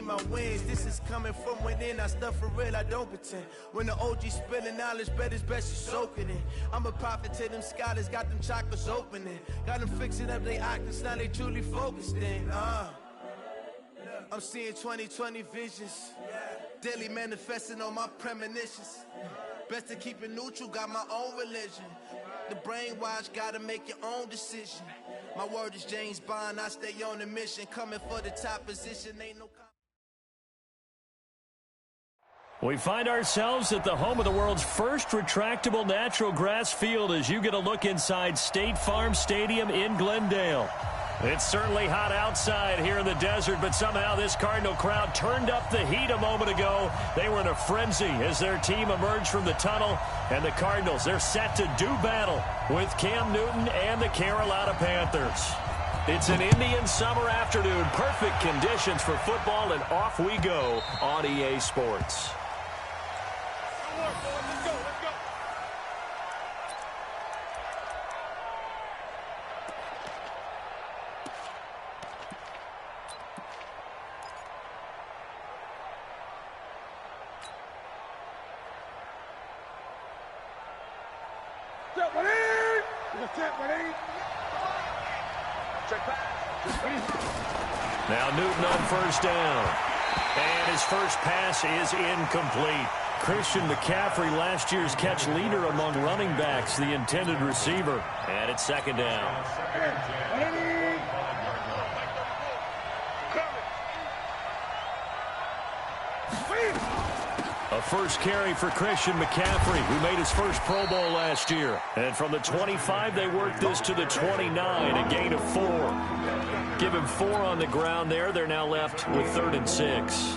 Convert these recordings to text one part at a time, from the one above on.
need my wins. This is coming from within. I stuff for real, I don't pretend. When the OG spilling knowledge, bet it's best you soak it in. I'm a prophet to them scholars, got them chakras opening. Got them fixing up their octaves, now they truly focused in. I'm seeing 2020 visions. Daily manifesting on my premonitions. Best to keep it neutral, got my own religion. The brainwash, gotta make your own decision. My word is James Bond, I stay on a mission. Coming for the top position, ain't no... We find ourselves at the home of the world's first retractable natural grass field as you get a look inside State Farm Stadium in Glendale. It's certainly hot outside here in the desert, but somehow this Cardinal crowd turned up the heat a moment ago. They were in a frenzy as their team emerged from the tunnel, and the Cardinals, they're set to do battle with Cam Newton and the Carolina Panthers. It's an Indian summer afternoon, perfect conditions for football, and off we go on EA Sports. Now Newton on first down. And his first pass is incomplete. Christian McCaffrey, last year's catch leader among running backs, the intended receiver. And it's second down. A first carry for Christian McCaffrey, who made his first Pro Bowl last year. And from the 25, they worked this to the 29, a gain of 4. Give him 4 on the ground there. They're now left with 3rd and 6.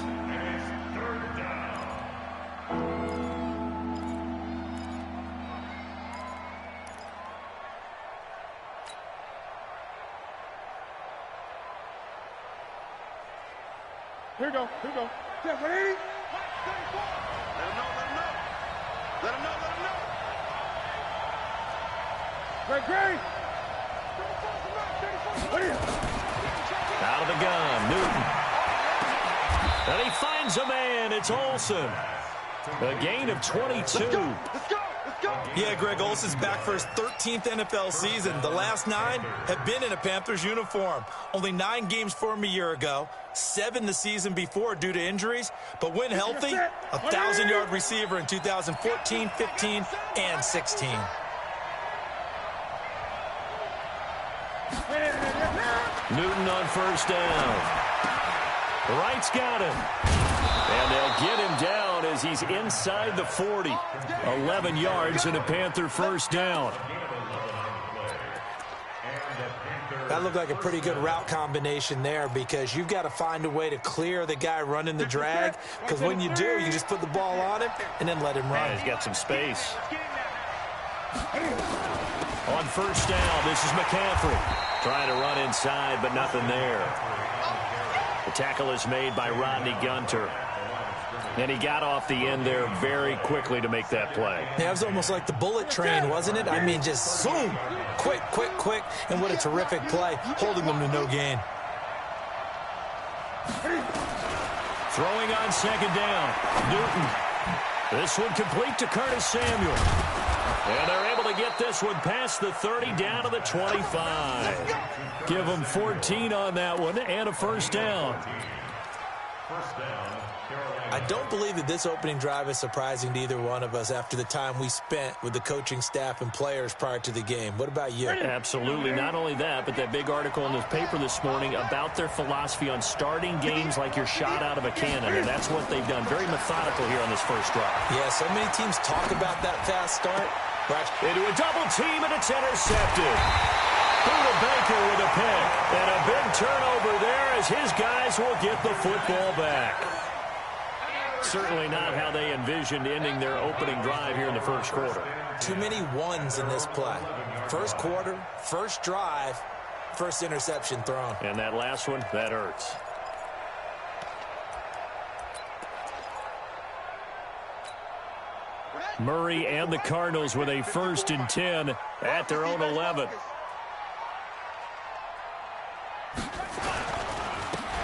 Here we go. Step 180. Let him know. Great. Out of the gun, Newton. And he finds a man. It's Olsen. A gain of 22. Let's go. Yeah, Greg, Olsen's back for his 13th NFL season. The last 9 have been in a Panthers uniform. Only 9 games for him a year ago, 7 the season before due to injuries. But when healthy, a 1,000-yard receiver in 2014, 15, and 16. Newton on first down. Wright's got him. And they'll get him down as he's inside the 40. 11 yards and a Panther first down. That looked like a pretty good route combination there because you've got to find a way to clear the guy running the drag, because when you do, you just put the ball on him and then let him run. He's got some space. On first down, this is McCaffrey. Trying to run inside, but nothing there. The tackle is made by Rodney Gunter. And he got off the end there very quickly to make that play. Yeah, it was almost like the bullet train, wasn't it? I mean, just zoom, quick, and what a terrific play, holding them to no gain. Throwing on second down, Newton. This one complete to Curtis Samuel. And they're able to get this one past the 30 down to the 25. Give them 14 on that one and a first down. I don't believe that this opening drive is surprising to either one of us after the time we spent with the coaching staff and players prior to the game. What about you? Absolutely. Not only that, but that big article in the paper this morning about their philosophy on starting games like you're shot out of a cannon, and that's what they've done. Very methodical here on this first drive. Yeah, so many teams talk about that fast start. Right into a double team, and it's intercepted. Buda Baker with a pick, and a big turnover there as his guys will get the football back. Certainly not how they envisioned ending their opening drive here in the first quarter. Too many ones in this play. First quarter, first drive, first interception thrown. And that last one, that hurts. Murray and the Cardinals with a 1st and 10 at their own 11.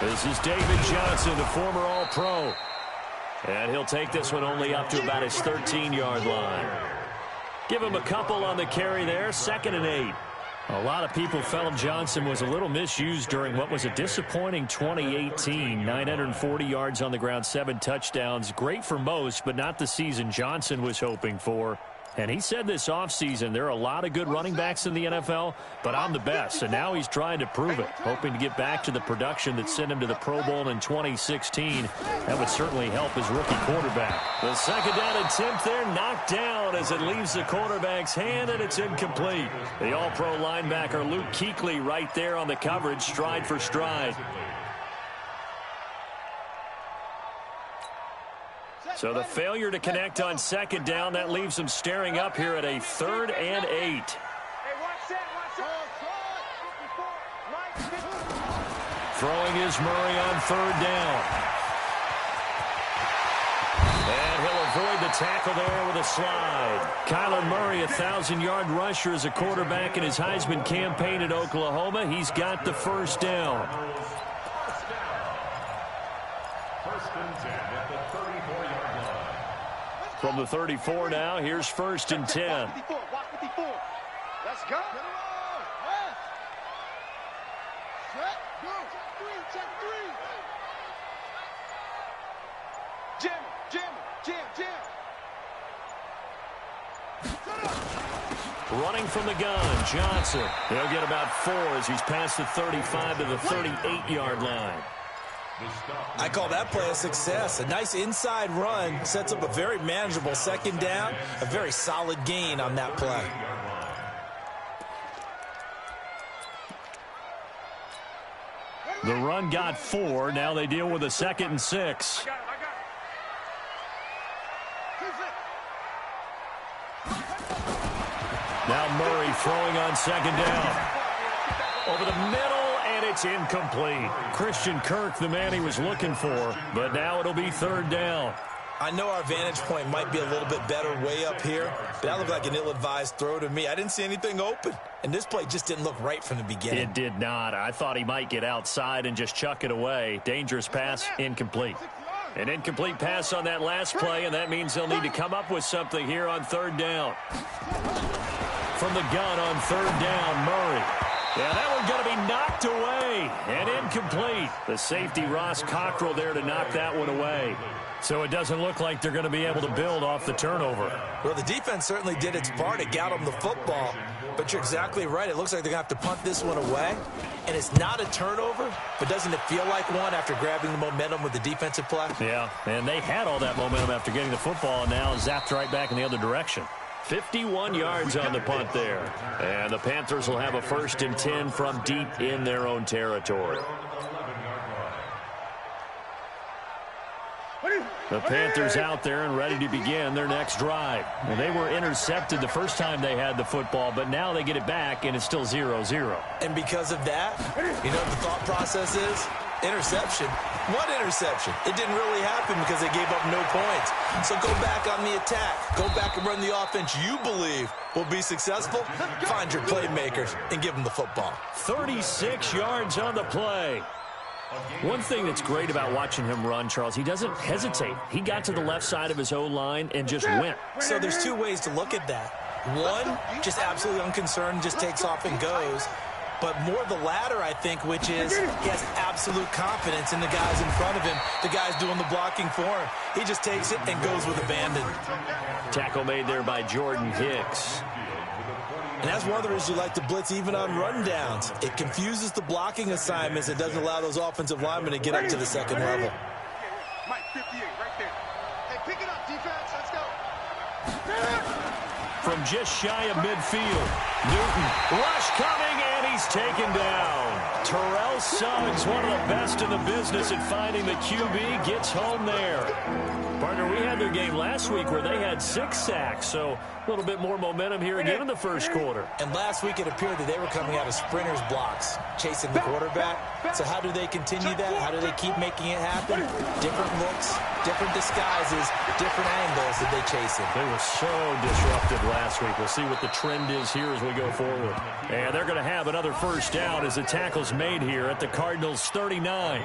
This is David Johnson, the former All-Pro. And he'll take this one only up to about his 13-yard line. Give him a couple on the carry there, 2nd and 8. A lot of people felt Johnson was a little misused during what was a disappointing 2018. 940 yards on the ground, 7 touchdowns. Great for most, but not the season Johnson was hoping for. And he said this offseason, there are a lot of good running backs in the NFL, but I'm the best. And now he's trying to prove it, hoping to get back to the production that sent him to the Pro Bowl in 2016. That would certainly help his rookie quarterback. The 2nd down attempt there knocked down as it leaves the quarterback's hand, and it's incomplete. The All-Pro linebacker Luke Kuechly right there on the coverage, stride for stride. So the failure to connect on 2nd down, that leaves them staring up here at a 3rd and 8. Throwing is Murray on 3rd down. And he'll avoid the tackle there with a slide. Kyler Murray, a 1,000-yard rusher as a quarterback in his Heisman campaign at Oklahoma. He's got the 1st down. From the 34 now, here's 1st and 10. Let's go. Running from the gun, Johnson. He'll get about 4 as he's past the 35 to the 38-yard line. I call that play a success. A nice inside run sets up a very manageable 2nd down. A very solid gain on that play. The run got 4. Now they deal with a 2nd and 6. Now Murray throwing on 2nd down. Over the middle. It's incomplete. Christian Kirk, the man he was looking for, but now it'll be 3rd down. I know our vantage point might be a little bit better way up here, but that looked like an ill-advised throw to me. I didn't see anything open, and this play just didn't look right from the beginning. It did not. I thought he might get outside and just chuck it away. Dangerous pass, incomplete. An incomplete pass on that last play, and that means they'll need to come up with something here on 3rd down. From the gun on 3rd down, Murray. Yeah, that one's going to be knocked away and incomplete. The safety, Ross Cockrell, there to knock that one away. So it doesn't look like they're going to be able to build off the turnover. Well, the defense certainly did its part. It got them the football. But you're exactly right. It looks like they're going to have to punt this one away. And it's not a turnover, but doesn't it feel like one after grabbing the momentum with the defensive play? Yeah, and they had all that momentum after getting the football, and now zapped right back in the other direction. 51 yards on the punt there. And the Panthers will have a 1st and 10 from deep in their own territory. The Panthers out there and ready to begin their next drive. Well, they were intercepted the first time they had the football, but now they get it back, and it's still 0-0. And because of that, you know what the thought process is? Interception. What interception? It didn't really happen because they gave up no points. So go back on the attack. Go back and run the offense you believe will be successful. Find your playmakers and give them the football. 36 yards on the play. One thing that's great about watching him run, Charles, he doesn't hesitate. He got to the left side of his O-line and just went. So there's 2 ways to look at that. One, just absolutely unconcerned, just takes off and goes. But more the latter, I think, which is he has absolute confidence in the guys in front of him, the guys doing the blocking for him. He just takes it and goes with abandon. Tackle made there by Jordan Hicks. And that's one of the reasons you like to blitz even on rundowns. It confuses the blocking assignments. It doesn't allow those offensive linemen to get up to the 2nd level. Mike, 58, right there. Hey, pick it up, defense. Let's go. From just shy of midfield, Newton, rush coming, and he's taken down. Terrell Suggs, one of the best in the business at finding the QB, gets home there. Partner, we had their game last week where they had 6 sacks, so a little bit more momentum here again in the first quarter. And last week it appeared that they were coming out of sprinters blocks, chasing the quarterback. So how do they continue that? How do they keep making it happen? Different looks, different disguises, different angles that they chase it. They were so disruptive last week. We'll see what the trend is here as we go forward. And they're going to have another first down as the tackle's made here at the Cardinals' 39.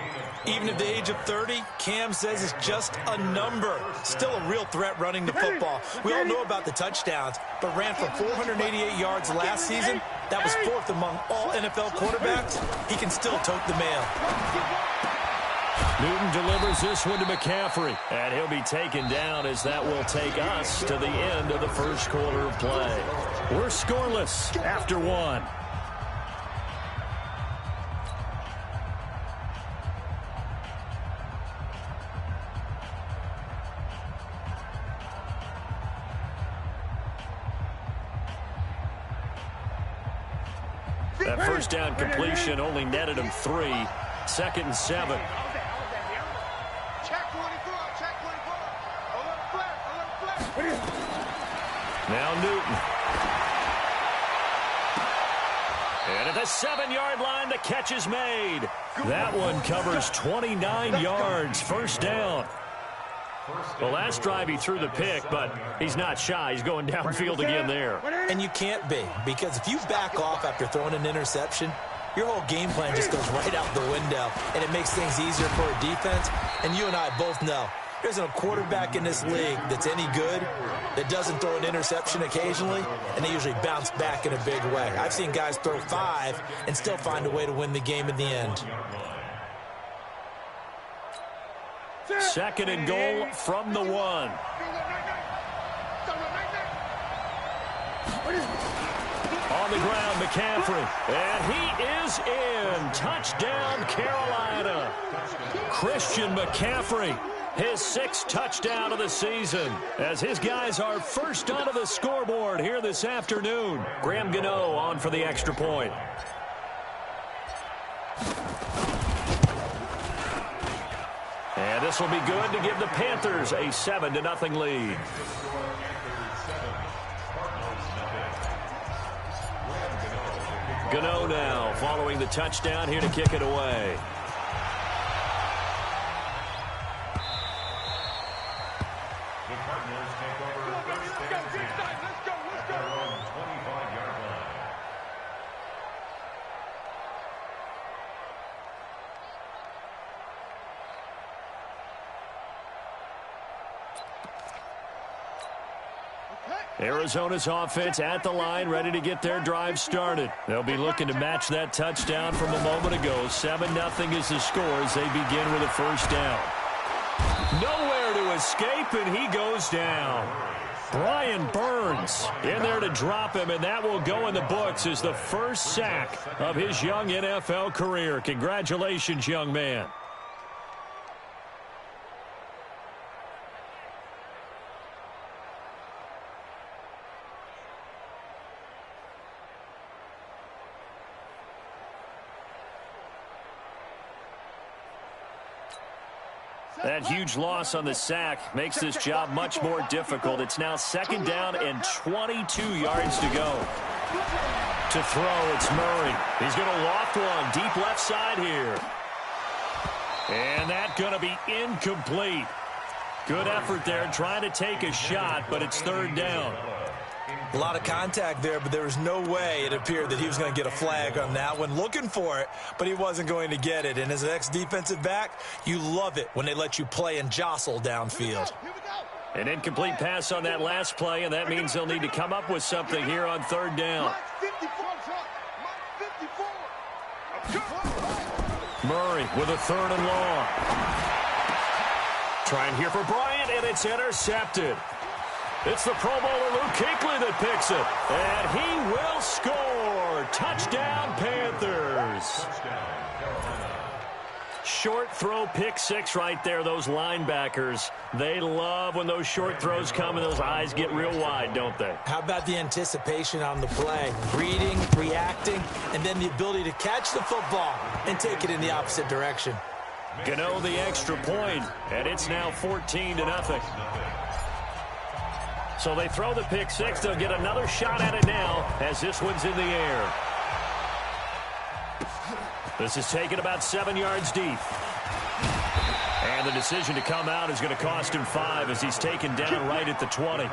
Even at the age of 30, Cam says it's just a number. Still a real threat running the football. We all know about the touchdowns, but ran for 488 yards last season. That was fourth among all NFL quarterbacks. He can still tote the mail. Newton delivers this one to McCaffrey, and he'll be taken down as that will take us to the end of the first quarter of play. We're scoreless after one. That first down completion only netted him 3. 2nd and 7. Check 24, check 24. A little flip. Now Newton. And at the 7-yard line, the catch is made. That one covers 29 yards. First down. Well, last drive he threw the pick, but he's not shy. He's going downfield again there. And you can't be, because if you back off after throwing an interception, your whole game plan just goes right out the window, and it makes things easier for a defense. And you and I both know there isn't a quarterback in this league that's any good that doesn't throw an interception occasionally, and they usually bounce back in a big way. I've seen guys throw 5 and still find a way to win the game in the end. 2nd and goal from the 1. On the ground, McCaffrey. And he is in. Touchdown, Carolina. Christian McCaffrey, his 6th touchdown of the season, as his guys are first onto the scoreboard here this afternoon. Graham Gano on for the extra point. And this will be good to give the Panthers a 7-0 lead. Gano now following the touchdown here to kick it away. The Cardinals take over first and 10 at their own 25-yard line. Arizona's offense at the line, ready to get their drive started. They'll be looking to match that touchdown from a moment ago. 7-0 is the score as they begin with a first down. Nowhere to escape, and he goes down. Brian Burns in there to drop him, and that will go in the books as the first sack of his young NFL career. Congratulations, young man. That huge loss on the sack makes this job much more difficult. It's now 2nd down and 22 yards to go. To throw, it's Murray. He's going to loft one deep left side here. And that's going to be incomplete. Good effort there trying to take a shot, but it's 3rd down. A lot of contact there, but there was no way it appeared that he was going to get a flag on that one. Looking for it, but he wasn't going to get it. And as an ex-defensive back, you love it when they let you play and jostle downfield. An incomplete pass on that last play, and that means they'll need to come up with something here on 3rd down. Murray with a 3rd and long. Trying here for Bryant, and it's intercepted. It's the Pro Bowler Luke Kuechly that picks it. And he will score. Touchdown, Panthers. Short throw, pick 6 right there. Those linebackers, they love when those short throws come and those eyes get real wide, don't they? How about the anticipation on the play? Reading, reacting, and then the ability to catch the football and take it in the opposite direction. Gano the extra point, and it's now 14-0. So they throw the pick 6. They'll get another shot at it now as this one's in the air. This is taken about 7 yards deep. And the decision to come out is going to cost him 5 as he's taken down right at the 20.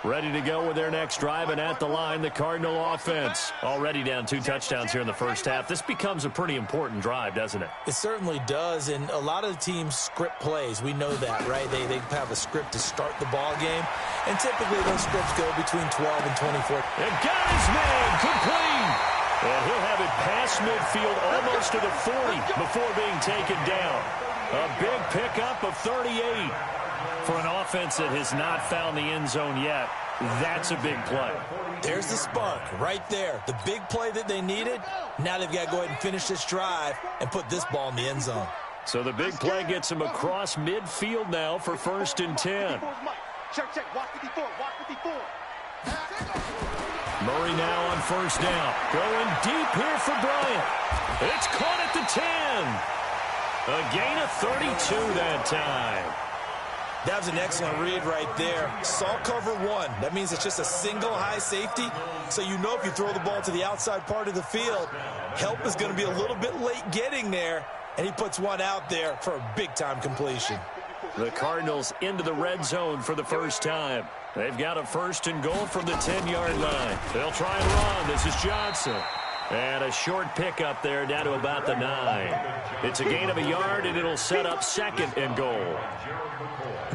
Ready to go with their next drive, and at the line, the Cardinal offense. Already down 2 touchdowns here in the first half. This becomes a pretty important drive, doesn't it? It certainly does, and a lot of the teams script plays. We know that, right? They have a script to start the ball game, and typically those scripts go between 12 and 24. And got his man complete. And he'll have it past midfield almost to the 40 before being taken down. A big pickup of 38. For an offense that has not found the end zone yet, that's a big play. There's the spark right there. The big play that they needed. Now they've got to go ahead and finish this drive and put this ball in the end zone. So the big play gets him across midfield now for 1st and 10. Check. Walk 54. Walk 54. Murray now on 1st down. Going deep here for Bryant. It's caught at the 10. A gain of 32 that time. That was an excellent read right there. Saw cover 1. That means it's just a single high safety. So you know if you throw the ball to the outside part of the field, help is going to be a little bit late getting there. And he puts one out there for a big-time completion. The Cardinals into the red zone for the first time. They've got a 1st and goal from the 10-yard line. They'll try and run. This is Johnson. And a short pickup there down to about the 9. It's a gain of a yard, and it'll set up 2nd and goal.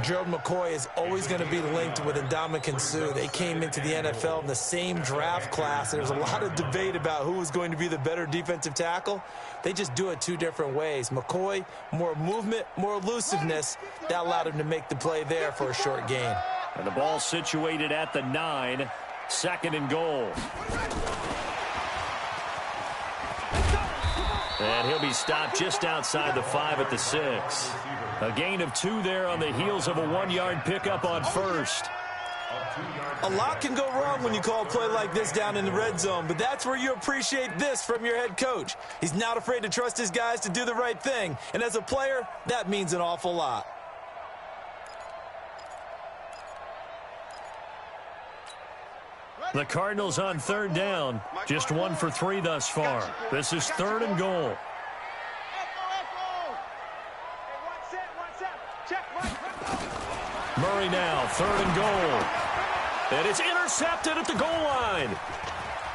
Gerald McCoy is always going to be linked with Ndamukong Suh. They came into the NFL in the same draft class. There's a lot of debate about who was going to be the better defensive tackle. They just do it 2 different ways. McCoy, more movement, more elusiveness. That allowed him to make the play there for a short gain. And the ball situated at the 9, 2nd and goal. And he'll be stopped just outside the 5 at the 6. A gain of 2 there on the heels of a 1-yard pickup on 1st. A lot can go wrong when you call a play like this down in the red zone, but that's where you appreciate this from your head coach. He's not afraid to trust his guys to do the right thing, and as a player, that means an awful lot. The Cardinals on 3rd down, just 1 for 3 thus far. This is 3rd and goal. Murray now, 3rd and goal. And it's intercepted at the goal line.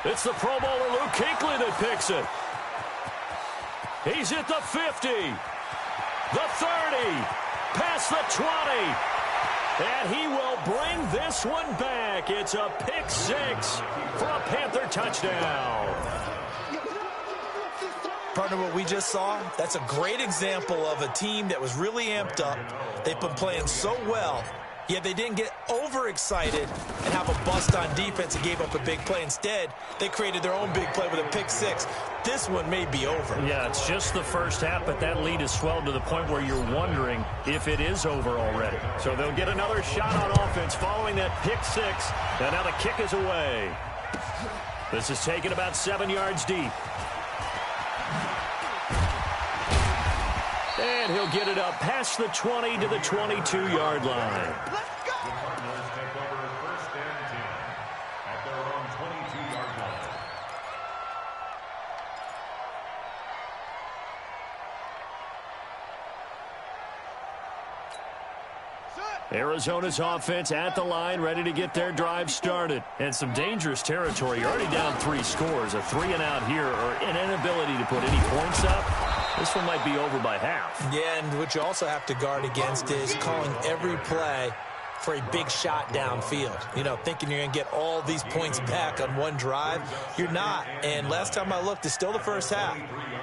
It's the Pro Bowler Luke Kuechly that picks it. He's at the 50, the 30, past the 20. And he will bring this one back. It's a pick 6 for a Panther touchdown. Partner, what we just saw, that's a great example of a team that was really amped up. They've been playing so well, yet they didn't get overexcited and have a bust on defense and gave up a big play. Instead, they created their own big play with a pick 6. This one may be over. Yeah, it's just the first half, but that lead has swelled to the point where you're wondering if it is over already. So they'll get another shot on offense following that pick 6. And now the kick is away. This is taken about 7 yards deep. And he'll get it up past the 20 to the 22-yard line. The Cardinals take over 1st and 10 at their own 22-yard line. Arizona's offense at the line, ready to get their drive started. And some dangerous territory. You're already down 3 scores. A 3-and-out here, or an inability to put any points up. This one might be over by half. Yeah, and what you also have to guard against is calling every play for a big shot downfield. You know, thinking you're going to get all these points back on one drive. You're not. And last time I looked, it's still the first half.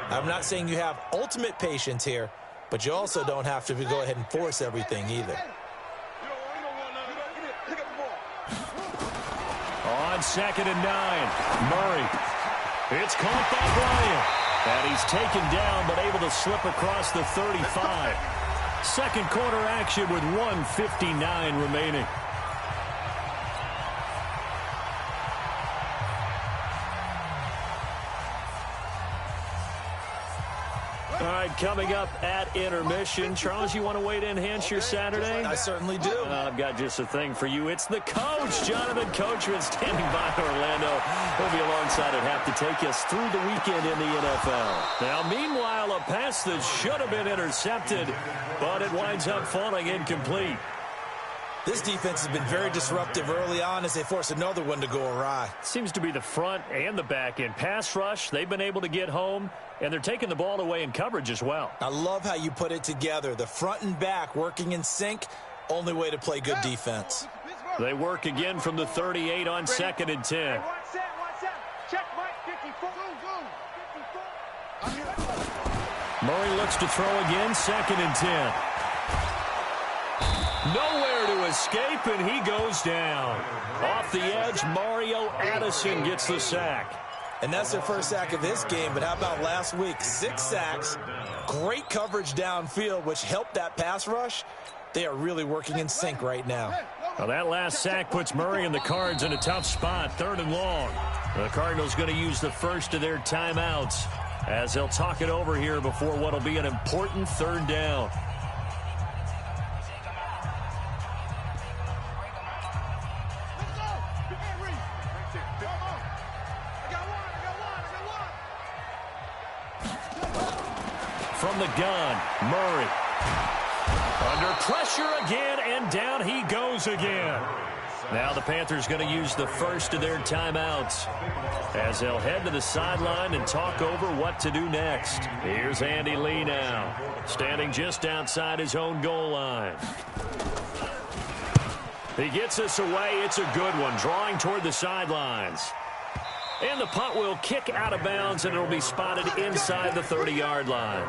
I'm not saying you have ultimate patience here, but you also don't have to go ahead and force everything either. On 2nd and 9, Murray. It's caught by Bryant. And he's taken down, but able to slip across the 35. Second quarter action with 1:59 remaining. All right, coming up at intermission. Charles, you want to wait to enhance your Saturday? I certainly do. I've got just a thing for you. It's the coach, Jonathan Coachman, standing by Orlando. He'll be alongside at half to take us through the weekend in the NFL. Now, meanwhile, a pass that should have been intercepted, but it winds up falling incomplete. This defense has been very disruptive early on as they force another one to go awry. Seems to be the front and the back end. Pass rush, they've been able to get home, and they're taking the ball away in coverage as well. I love how you put it together. The front and back working in sync, only way to play good defense. They work again from the 38 on 2nd and 10. Check Mike, 54. Murray looks to throw again, 2nd and 10. Nowhere to escape, and he goes down. Off the edge, Mario Addison gets the sack. And that's their first sack of this game, but how about last week? 6 sacks, great coverage downfield, which helped that pass rush. They are really working in sync right now. Well, that last sack puts Murray and the Cards in a tough spot, 3rd and long. The Cardinals going to use the first of their timeouts as they'll talk it over here before what will be an important 3rd down. From the gun, Murray. Under pressure again, and down he goes again. Now the Panthers going to use the first of their timeouts as they'll head to the sideline and talk over what to do next. Here's Andy Lee now, standing just outside his own goal line. He gets us away. It's a good one, drawing toward the sidelines. And the punt will kick out of bounds, and it'll be spotted inside the 30-yard line.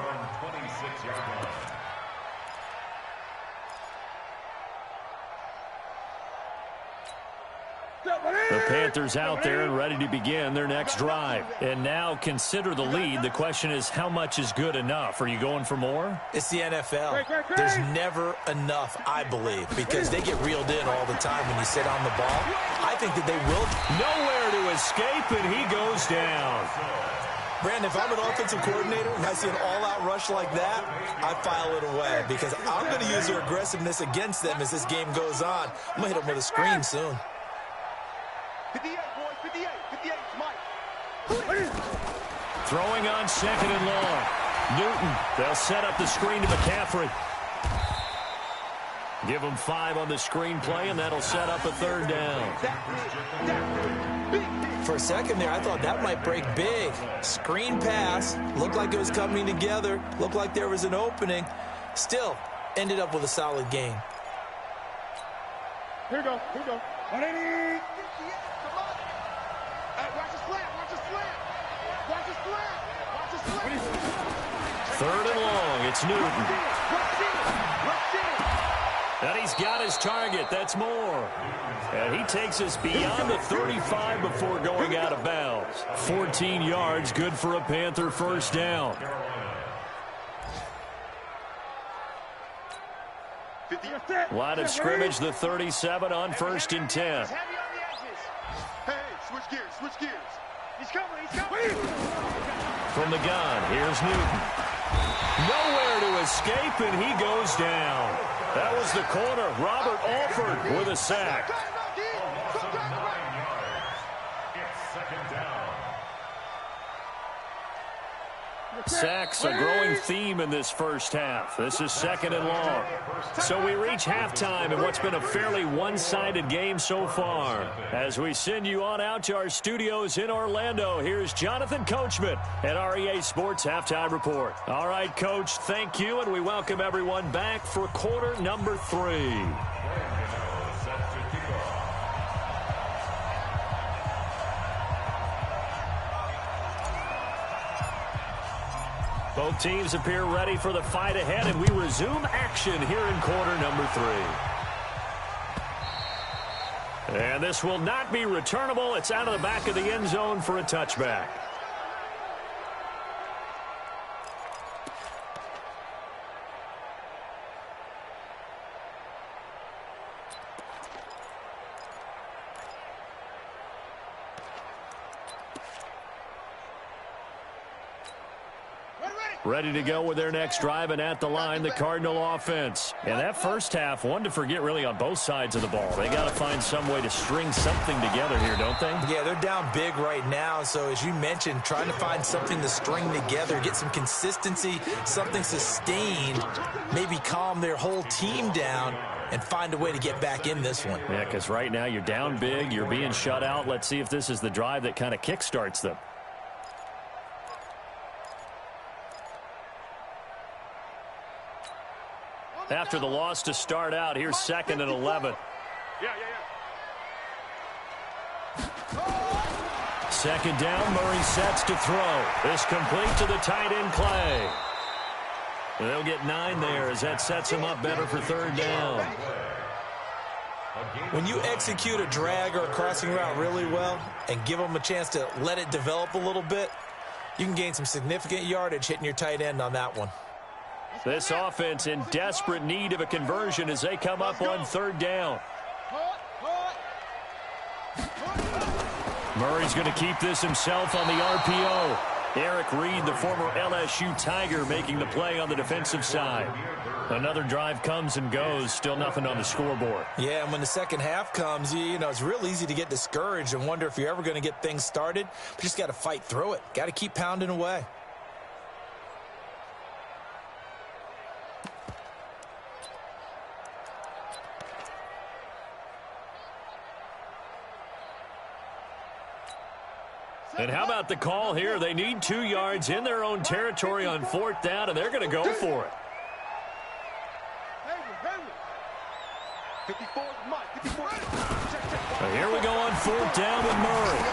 The Panthers out there and ready to begin their next drive. And now consider the lead. The question is, how much is good enough? Are you going for more? It's the NFL. There's never enough, I believe, because they get reeled in all the time when you sit on the ball. I think that they will. Nowhere to escape, and he goes down. Brandon, if I'm an offensive coordinator and I see an all-out rush like that, I file it away because I'm going to use their aggressiveness against them as this game goes on. I'm going to hit them with a screen soon. 58, boys, 58, 58, Mike. Throwing on 2nd and long. Newton, they'll set up the screen to McCaffrey. Give him 5 on the screen play, and that'll set up a 3rd down. For a second there, I thought that might break big. Screen pass, looked like it was coming together, looked like there was an opening. Still, ended up with a solid game. Here we go, here we go. 180. Watch the slant, watch the slant. Watch the slant, watch the slant. 3rd and long, it's Newton. And he's got his target, that's more. And he takes us beyond the 35 before going out of bounds. 14 yards, good for a Panther 1st down. Line of scrimmage, the 37 on 1st and 10. Hey, switch gears, switch gears. He's coming, he's coming. From the gun, here's Newton. Nowhere to escape, and he goes down. That was the corner, Robert Alford with a sack. Sacks a growing theme in this first half. This is 2nd and long. So we reach halftime in what's been a fairly one-sided game so far. As we send you on out to our studios in Orlando, here's Jonathan Coachman at REA Sports Halftime Report. All right, Coach, thank you, and we welcome everyone back for quarter number 3. Both teams appear ready for the fight ahead, and we resume action here in quarter number 3. And this will not be returnable. It's out of the back of the end zone for a touchback. Ready to go with their next drive, and at the line, the Cardinal offense. And that first half, one to forget really on both sides of the ball. They got to find some way to string something together here, don't they? Yeah, they're down big right now. So as you mentioned, trying to find something to string together, get some consistency, something sustained, maybe calm their whole team down and find a way to get back in this one. Yeah, because right now you're down big, you're being shut out. Let's see if this is the drive that kind of kickstarts them. After the loss to start out, here's 2nd and 11. Second down, Murray sets to throw. This complete to the tight end, Clay. They'll get 9 there as that sets them up better for 3rd down. When you execute a drag or a crossing route really well and give them a chance to let it develop a little bit, you can gain some significant yardage hitting your tight end on that one. This offense in desperate need of a conversion as they come up on 3rd down. Murray's going to keep this himself on the RPO. Eric Reed, the former LSU Tiger, making the play on the defensive side. Another drive comes and goes, still nothing on the scoreboard. Yeah, and when the second half comes, you know, it's real easy to get discouraged and wonder if you're ever going to get things started. But you just got to fight through it. Got to keep pounding away. And how about the call here? They need 2 yards in their own territory on 4th down, and they're going to go for it. Here we go on 4th down with Murray.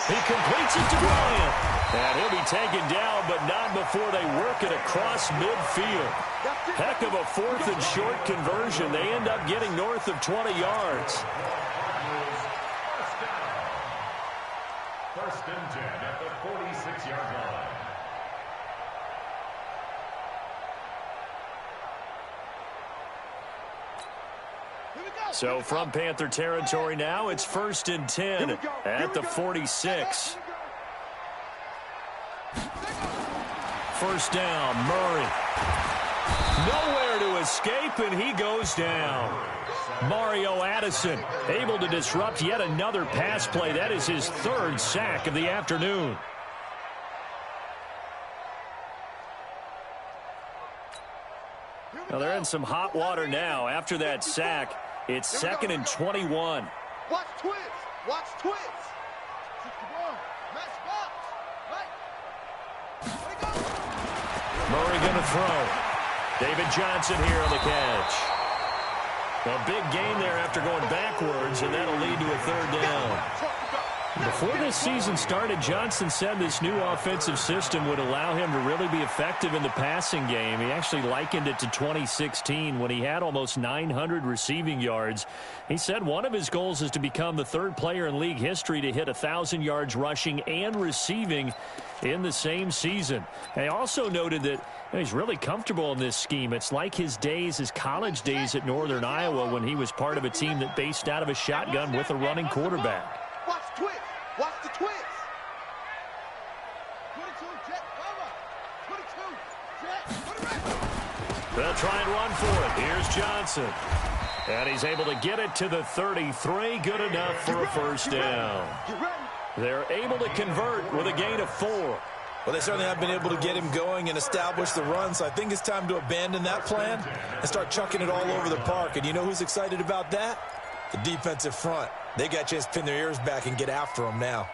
He completes it to Bryant. And he'll be taken down, but not before they work it across midfield. Heck of a 4th and short conversion. They end up getting north of 20 yards. 1st and 10 at the 46-yard line. So from Panther territory now, it's 1st and 10 at the 46. 1st down, Murray. Nowhere to escape, and he goes down. Mario Addison able to disrupt yet another pass play. That is his 3rd sack of the afternoon. Now they're in some hot water now. After that sack, it's 2nd and 21. Watch twist. Watch twist. Murray going to throw. David Johnson here on the catch. A big gain there after going backwards, and that'll lead to a 3rd down. Before this season started, Johnson said this new offensive system would allow him to really be effective in the passing game. He actually likened it to 2016 when he had almost 900 receiving yards. He said one of his goals is to become the 3rd player in league history to hit 1,000 yards rushing and receiving in the same season. And he also noted that he's really comfortable in this scheme. It's like his college days at Northern Iowa when he was part of a team that based out of a shotgun with a running quarterback. Watch twist. Watch the twist. 22, jet, cover. 22, jet, they'll try and run for it. Here's Johnson. And he's able to get it to the 33. Good enough for a 1st down. They're able to convert with a gain of 4. Well, they certainly have been able to get him going and establish the run, so I think it's time to abandon that plan and start chucking it all over the park. And you know who's excited about that? The defensive front. They got a chance to pin their ears back and get after him now.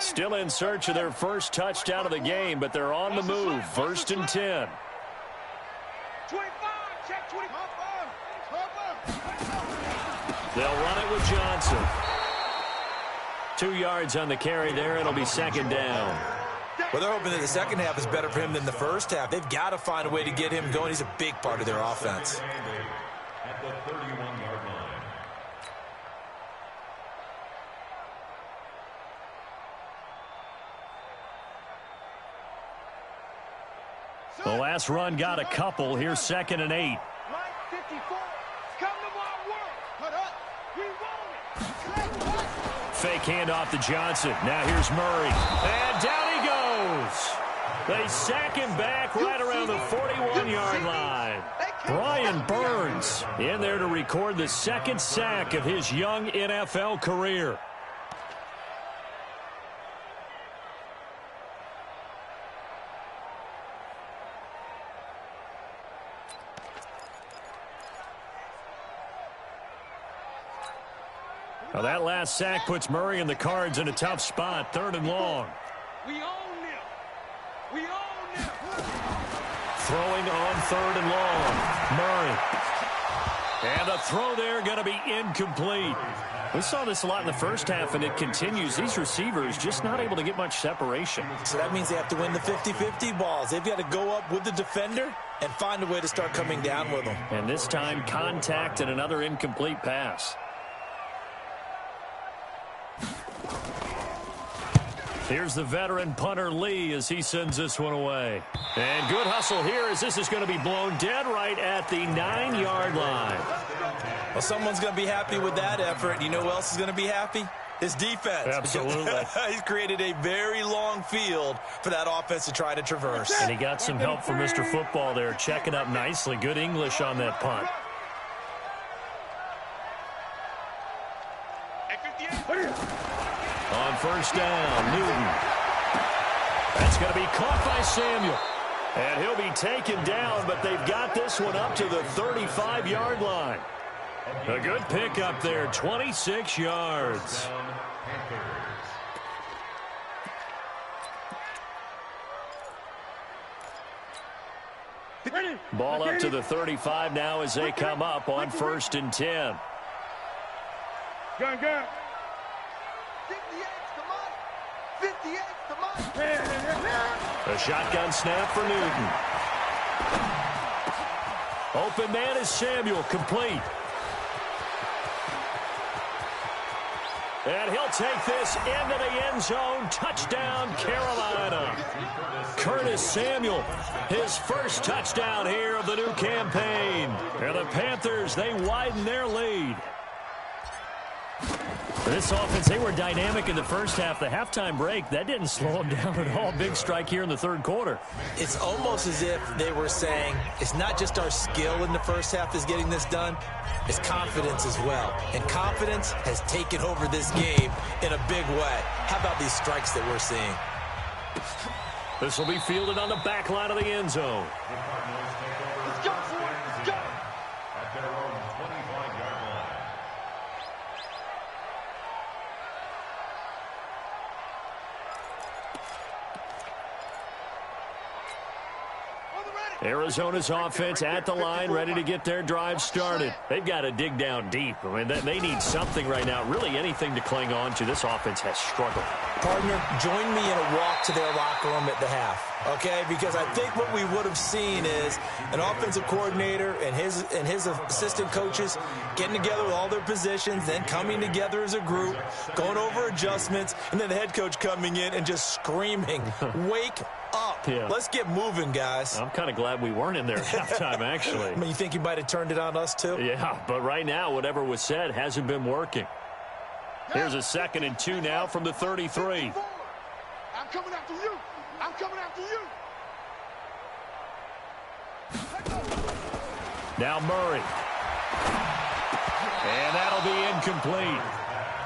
Still in search of their first touchdown of the game, but they're on the move. 1st and 10. 25, check 25. They'll run it with Johnson. 2 yards on the carry there. It'll be 2nd down. Well, they're hoping that the second half is better for him than the first half. They've got to find a way to get him going. He's a big part of their offense. At the 31-yard line. The last run got a couple. Here's 2nd and 8. Line 54. Come to my work. Put up. We want it. Fake handoff to Johnson. Now here's Murray. And down he goes. They sack him back right around the 41-yard line. Brian Burns in there to record the second sack of his young NFL career. Now that last sack puts Murray and the Cards in a tough spot, 3rd and long. We own them. We own them. Throwing on 3rd and long. Murray. And the throw there going to be incomplete. We saw this a lot in the first half, and it continues. These receivers just not able to get much separation. So that means they have to win the 50-50 balls. They've got to go up with the defender and find a way to start coming down with them. And this time, contact and another incomplete pass. Here's the veteran punter Lee as he sends this one away. And good hustle here as this is going to be blown dead right at the 9-yard line. Well, someone's going to be happy with that effort. You know who else is going to be happy? His defense. Absolutely. He's created a very long field for that offense to try to traverse. And he got some help from Mr. Football there, checking up nicely. Good English on that punt. On first down, Newton. That's going to be caught by Samuel. And he'll be taken down, but they've got this one up to the 35-yard line. A good pickup there, 26 yards. Ball up to the 35 now as they come up on 1st and 10. Gun. 58 to mine. A shotgun snap for Newton. Open man is Samuel, complete. And he'll take this into the end zone. Touchdown, Carolina. Curtis Samuel, his first touchdown here of the new campaign. And the Panthers, they widen their lead. This offense, they were dynamic in the first half. The halftime break, that didn't slow them down at all. Big strike here in the 3rd quarter. It's almost as if they were saying, it's not just our skill in the first half that's getting this done, it's confidence as well. And confidence has taken over this game in a big way. How about these strikes that we're seeing? This will be fielded on the back line of the end zone. Let's go, boy. Let's go. At their own 25-yard line. Arizona's offense at the line, ready to get their drive started. They've got to dig down deep. I mean, they need something right now, really anything to cling on to. This offense has struggled. Partner, join me in a walk to their locker room at the half, okay? Because I think what we would have seen is an offensive coordinator and his assistant coaches getting together with all their positions, then coming together as a group, going over adjustments, and then the head coach coming in and just screaming, wake up. Yeah. Let's get moving, guys. I'm kind of glad we weren't in there at halftime, actually. I mean, you think you might have turned it on us, too? Yeah, but right now, whatever was said hasn't been working. Here's a 2nd and 2 now from the 33. I'm coming after you. I'm coming after you. Now Murray. And that'll be incomplete.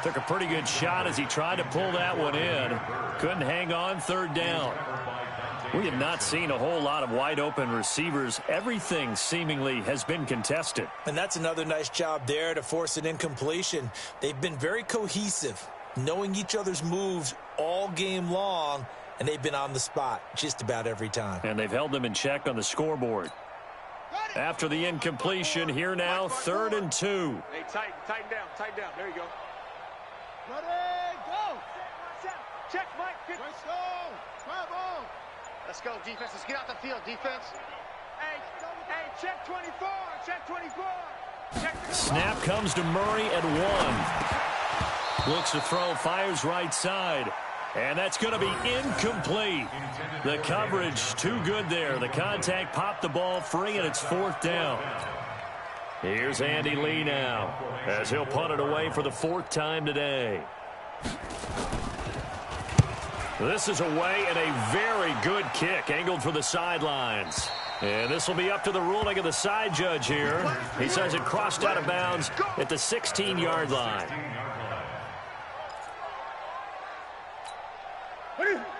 Took a pretty good shot as he tried to pull that one in. Couldn't hang on, 3rd down. We have not seen a whole lot of wide-open receivers. Everything seemingly has been contested. And that's another nice job there to force an incompletion. They've been very cohesive, knowing each other's moves all game long, and they've been on the spot just about every time. And they've held them in check on the scoreboard. After the incompletion, here now, 3rd and 2. Hey, tighten down. There you go. Ready, go! Check, Mike. Let's go! Bravo! Let's go, defense. Let's get out the field, defense. Hey, check 24. Check 24. Check 24. Snap comes to Murray at 1. Looks to throw, fires right side. And that's going to be incomplete. The coverage too good there. The contact popped the ball free, and it's 4th down. Here's Andy Lee now as he'll punt it away for the 4th time today. This is away and a very good kick angled for the sidelines. And this will be up to the ruling of the side judge here. He says it crossed out of bounds at the 16-yard line.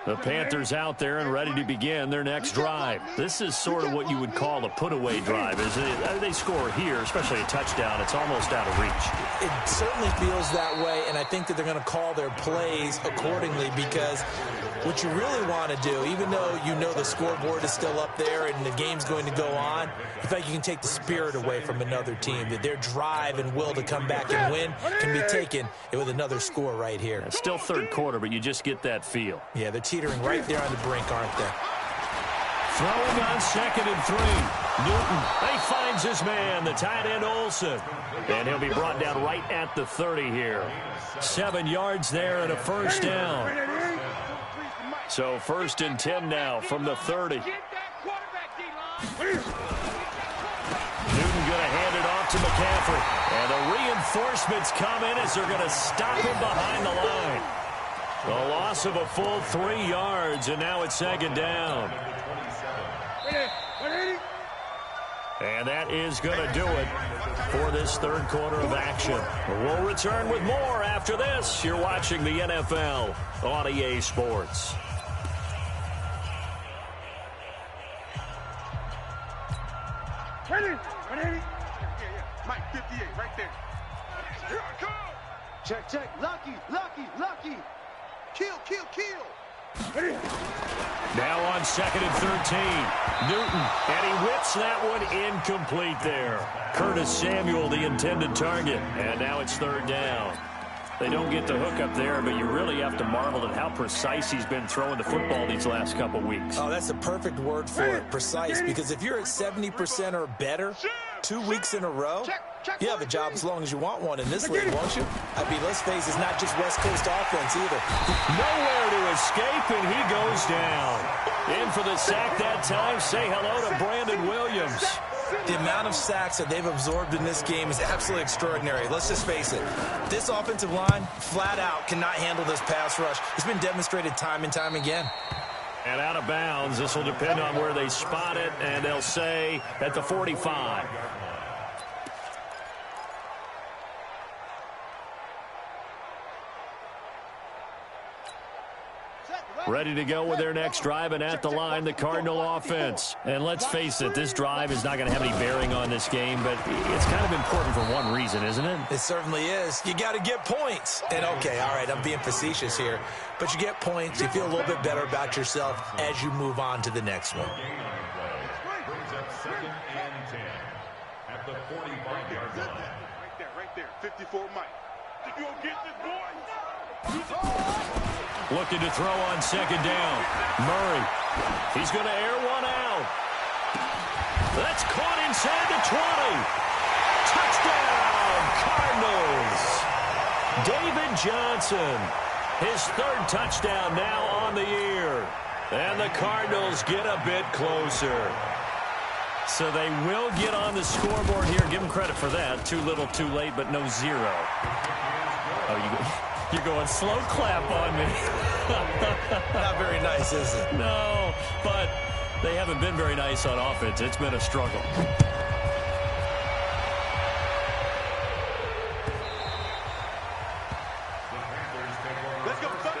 The Panthers out there and ready to begin their next drive. This is sort of what you would call a put-away drive. As they score here, especially a touchdown, it's almost out of reach. It certainly feels that way, and I think that they're going to call their plays accordingly, because what you really want to do, even though you know the scoreboard is still up there and the game's going to go on, you feel like you can take the spirit away from another team, that their drive and will to come back and win can be taken with another score right here. It's still third quarter, but you just get that feel. Yeah, they're teetering right there on the brink, aren't they? Throwing on 2nd and 3. Newton, he finds his man, the tight end Olsen. And he'll be brought down right at the 30 here. 7 yards there and a first down. So 1st and 10 now from the 30. Newton going to hand it off to McCaffrey. And the reinforcements come in as they're going to stop him behind the line. A loss of a full 3 yards, and now it's 2nd down. And that is going to do it for this third quarter of action. We'll return with more after this. You're watching the NFL on EA Sports. Mike 58, right there. Here I come. Check, check. Lucky, lucky, lucky. Kill, kill, kill. Now on 2nd and 13. Newton, and he whips that one incomplete there. Curtis Samuel, the intended target. And now it's 3rd down. They don't get the hook up there, but you really have to marvel at how precise he's been throwing the football these last couple weeks. Oh, that's the perfect word for it, precise, because if you're at 70% or better 2 weeks in a row, you have a job as long as you want one in this league, won't you? I mean, let's face it, it's not just West Coast offense either. Nowhere to escape, and he goes down. In for the sack that time. Say hello to Brandon Williams. The amount of sacks that they've absorbed in this game is absolutely extraordinary. Let's just face it. This offensive line, flat out, cannot handle this pass rush. It's been demonstrated time and time again. And out of bounds. This will depend on where they spot it, and they'll say at the 45. Ready to go with their next drive, and at the line, the Cardinal offense. And let's face it, this drive is not going to have any bearing on this game, but it's kind of important for one reason, isn't it? It certainly is. You got to get points. And, okay, all right, I'm being facetious here, but you get points, you feel a little bit better about yourself as you move on to the next one. Brings up 2nd and 10 at the 45-yard line. Right there, 54 Mike. Did you get this, boy? Looking to throw on 2nd down. Murray. He's going to air one out. That's caught inside the 20. Touchdown, Cardinals. David Johnson. His 3rd touchdown now on the year. And the Cardinals get a bit closer. So they will get on the scoreboard here. Give them credit for that. Too little, too late, but no 0. Oh, you're going slow clap on me. Not very nice, is it? No, but they haven't been very nice on offense. It's been a struggle. Let's go, son.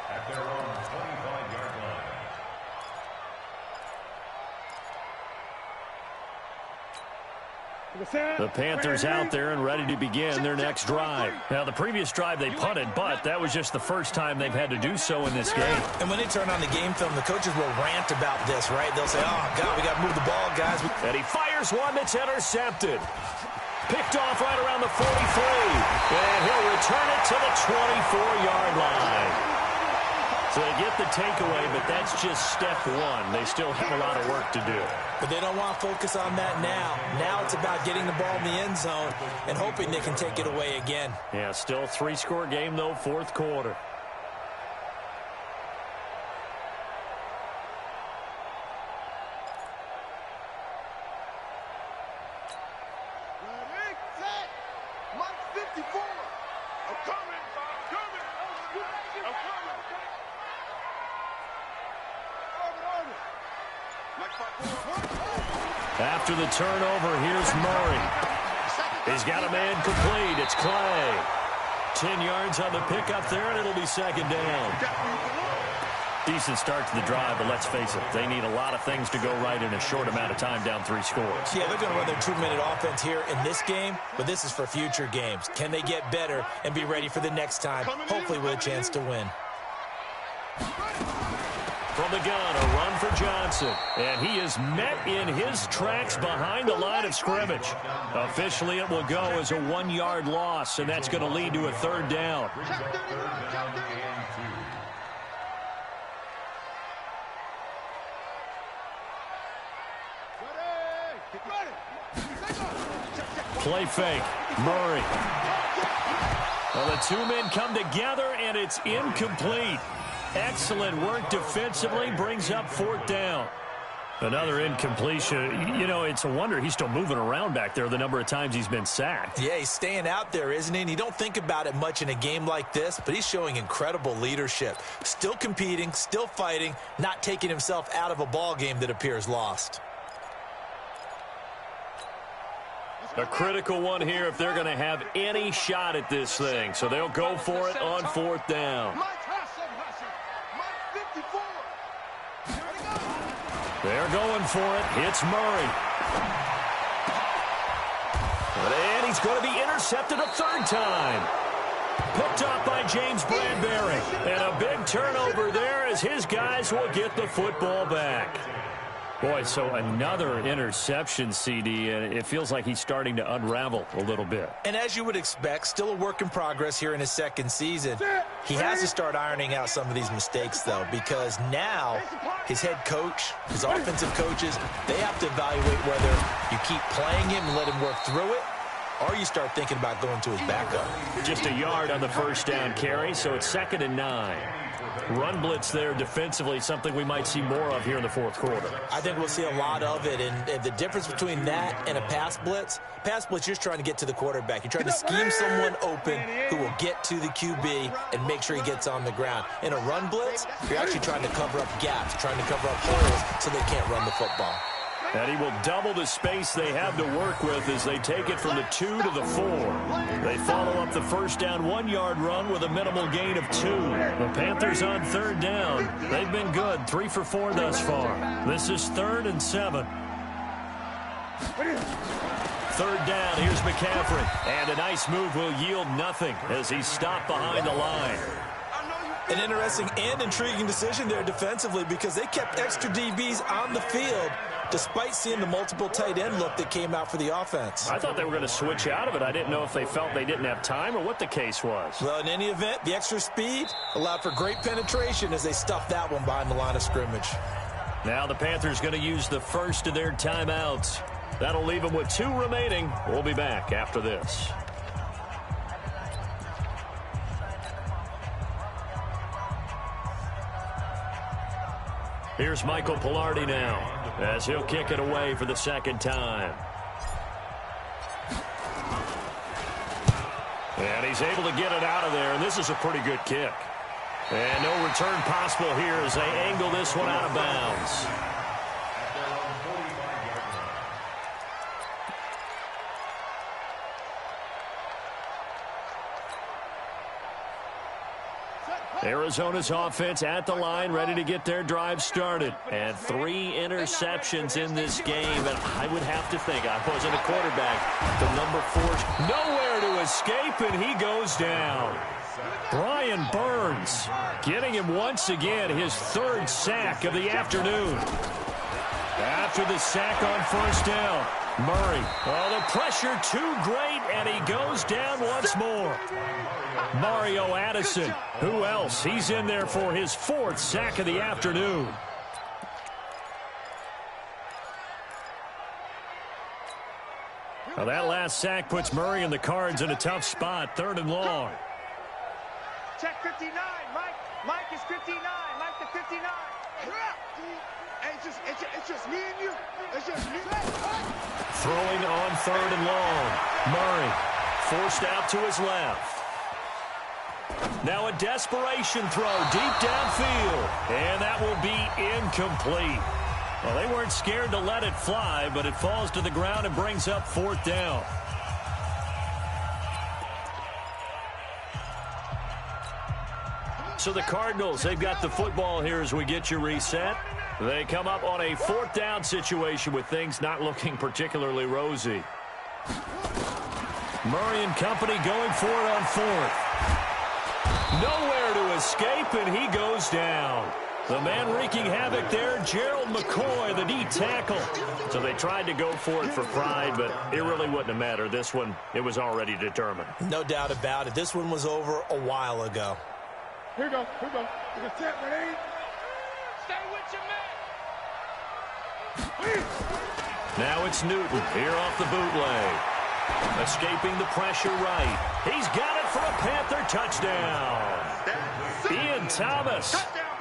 At their own 25-yard line. The Panthers out there and ready to begin their next drive. Now, the previous drive they punted, but that was just the first time they've had to do so in this game. And when they turn on the game film, the coaches will rant about this, right? They'll say, oh, God, we got to move the ball, guys. And he fires one that's intercepted. Picked off right around the 43. And he'll return it to the 24-yard line. So they get the takeaway, but that's just step one. They still have a lot of work to do. But they don't want to focus on that now. Now it's about getting the ball in the end zone and hoping they can take it away again. Yeah, still 3-score game, though, 4th quarter. Ready, set. Mike 54. After the turnover, here's Murray. He's got a man complete. It's Clay. 10 yards on the pickup there, and it'll be second down. Decent start to the drive, but let's face it, they need a lot of things to go right in a short amount of time, down 3 scores. Yeah, they're going to run their 2-minute offense here in this game, but this is for future games. Can they get better and be ready for the next time, hopefully with a chance to win? From the gun, a run for Johnson. And he is met in his tracks behind the line of scrimmage. Officially, it will go as a 1-yard loss, and that's going to lead to a third down. Play fake. Murray. Well, the 2 men come together, and it's incomplete. Excellent work defensively, brings up fourth down. Another incompletion. You know, it's a wonder he's still moving around back there the number of times he's been sacked. Yeah, he's staying out there, isn't he? And you don't think about it much in a game like this, but he's showing incredible leadership. Still competing, still fighting, not taking himself out of a ball game that appears lost. A critical one here if they're going to have any shot at this thing. So they'll go for it on fourth down. They're going for it. Hits Murray. And he's going to be intercepted a third time. Picked up by James Bradbury. And a big turnover there as his guys will get the football back. Boy, so another interception, CD, and it feels like he's starting to unravel a little bit. And as you would expect, still a work in progress here in his second season. He has to start ironing out some of these mistakes, though, because now his head coach, his offensive coaches, they have to evaluate whether you keep playing him and let him work through it, or you start thinking about going to his backup. Just a yard on the first down carry, so it's 2nd and 9. Run blitz there defensively, something we might see more of here in the fourth quarter. I think we'll see a lot of it, and the difference between that and a pass blitz, you're just trying to get to the quarterback. You're trying to scheme someone open who will get to the QB and make sure he gets on the ground. In a run blitz, you're actually trying to cover up gaps, trying to cover up holes so they can't run the football. And he will double the space they have to work with as they take it from the 2 to the 4. They follow up the first down 1-yard run with a minimal gain of 2. The Panthers on third down. They've been good, 3 for 4 thus far. This is 3rd and 7. Third down, here's McCaffrey. And a nice move will yield nothing as he's stopped behind the line. An interesting and intriguing decision there defensively because they kept extra DBs on the field despite seeing the multiple tight end look that came out for the offense. I thought they were going to switch out of it. I didn't know if they felt they didn't have time or what the case was. Well, in any event, the extra speed allowed for great penetration as they stuffed that one behind the line of scrimmage. Now the Panthers going to use the first of their timeouts. That'll leave them with 2 remaining. We'll be back after this. Here's Michael Pilardi now as he'll kick it away for the second time. And he's able to get it out of there, and this is a pretty good kick. And no return possible here as they angle this one out of bounds. Arizona's offense at the line, ready to get their drive started. And 3 interceptions in this game. And I would have to think, I wasn't a quarterback, the number 4's nowhere to escape, and he goes down. Brian Burns getting him once again, his 3rd sack of the afternoon. After the sack on first down, Murray. Oh, the pressure too great, and he goes down once more. Mario Addison, who else? He's in there for his 4th sack of the afternoon. Well, that last sack puts Murray and the Cards in a tough spot, 3rd and long. Check 59, Mike. Mike is 59. Mike the 59. Hey, it's just me and you. It's just me. Throwing on 3rd and long. Murray forced out to his left. Now a desperation throw deep downfield, and that will be incomplete. Well, they weren't scared to let it fly, but it falls to the ground and brings up 4th down. So the Cardinals, they've got the football here as we get you reset. They come up on a 4th down situation with things not looking particularly rosy. Murray and company going for it on 4th. Nowhere to escape, and he goes down. The man wreaking havoc there, Gerald McCoy, the D tackle. So they tried to go for it for pride, but it really wouldn't have mattered. This one, it was already determined. No doubt about it. This one was over a while ago. Here we go. Here we go. We're going to set, ready? Stay with your man. Now it's Newton here off the bootleg. Escaping the pressure right. He's got it for a Panther touchdown. Ian Thomas,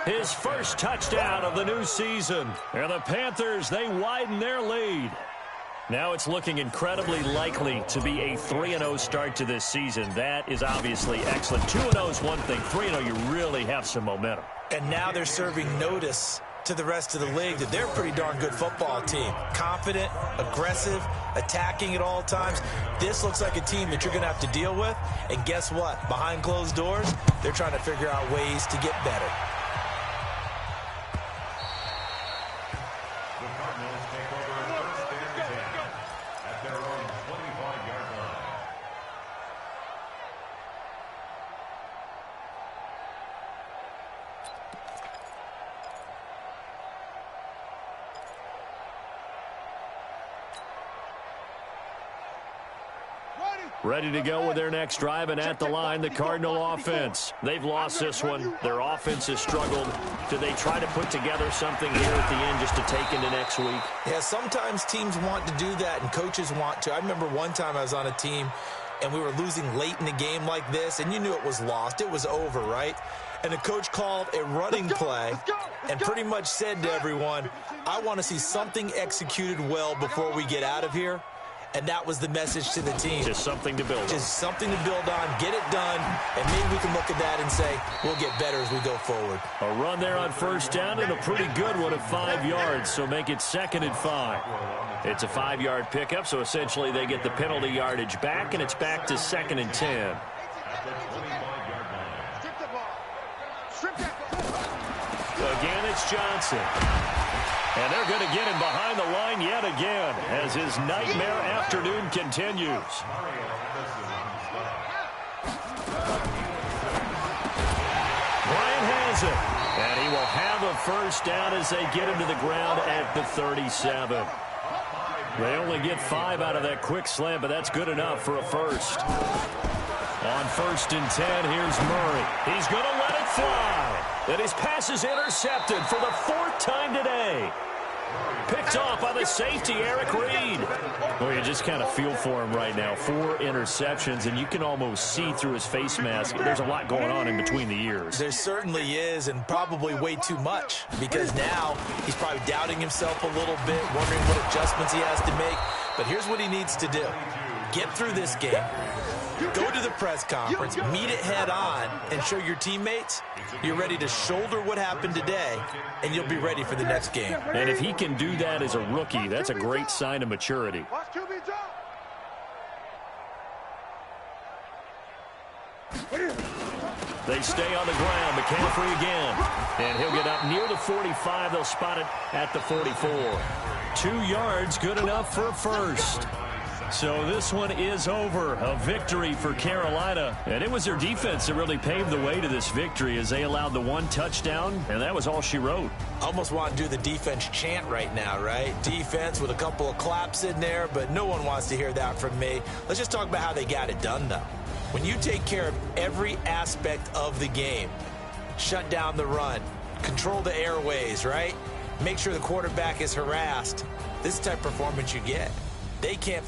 his first touchdown of the new season. And the Panthers, they widen their lead. Now it's looking incredibly likely to be a 3-0 start to this season. That is obviously excellent. 2-0 is one thing. 3-0, you really have some momentum. And now they're serving notice to the rest of the league that they're a pretty darn good football team. Confident, aggressive, attacking at all times. This looks like a team that you're going to have to deal with. And guess what? Behind closed doors, they're trying to figure out ways to get better. The Cardinals take over 1st and 10 at their own 25-yard line. Ready to go with their next drive, and at the line, the Cardinal offense. They've lost this one. Their offense has struggled. Do they try to put together something here at the end just to take into next week? Yeah, sometimes teams want to do that, and coaches want to. I remember one time I was on a team, and we were losing late in the game like this, and you knew it was lost. It was over, right? And the coach called a running play and pretty much said to everyone, I want to see something executed well before we get out of here. And that was the message to the team. Just something to build on. Just something to build on, get it done, and maybe we can look at that and say, we'll get better as we go forward. A run there on 1st down and a pretty good one of 5 yards, so make it 2nd and 5. It's a 5-yard pickup, so essentially they get the penalty yardage back, and it's back to 2nd and 10. At the 25-yard line. Again, it's Johnson. And they're going to get him behind the line yet again as his nightmare afternoon continues. Bryant has it. And he will have a 1st down as they get him to the ground at the 37. They only get 5 out of that quick slant, but that's good enough for a 1st. On 1st and 10, here's Murray. He's going to let it fly. And his pass is intercepted for the 4th time today. Picked off by the safety, Eric Reed. Well, you just kind of feel for him right now. 4 interceptions, and you can almost see through his face mask. There's a lot going on in between the ears. There certainly is, and probably way too much, because now he's probably doubting himself a little bit, wondering what adjustments he has to make. But here's what he needs to do. Get through this game. Go to the press conference, meet it head on, and show your teammates you're ready to shoulder what happened today, and you'll be ready for the next game. And if he can do that as a rookie, that's a great sign of maturity. They stay on the ground. McCaffrey again. And he'll get up near the 45. They'll spot it at the 44. 2 yards, good enough for a 1st. So this one is over. A victory for Carolina. And it was their defense that really paved the way to this victory as they allowed the 1 touchdown, and that was all she wrote. Almost want to do the defense chant right now, right? Defense with a couple of claps in there, but no one wants to hear that from me. Let's just talk about how they got it done, though. When you take care of every aspect of the game, shut down the run, control the airways, right? Make sure the quarterback is harassed. This is the type of performance you get. They can't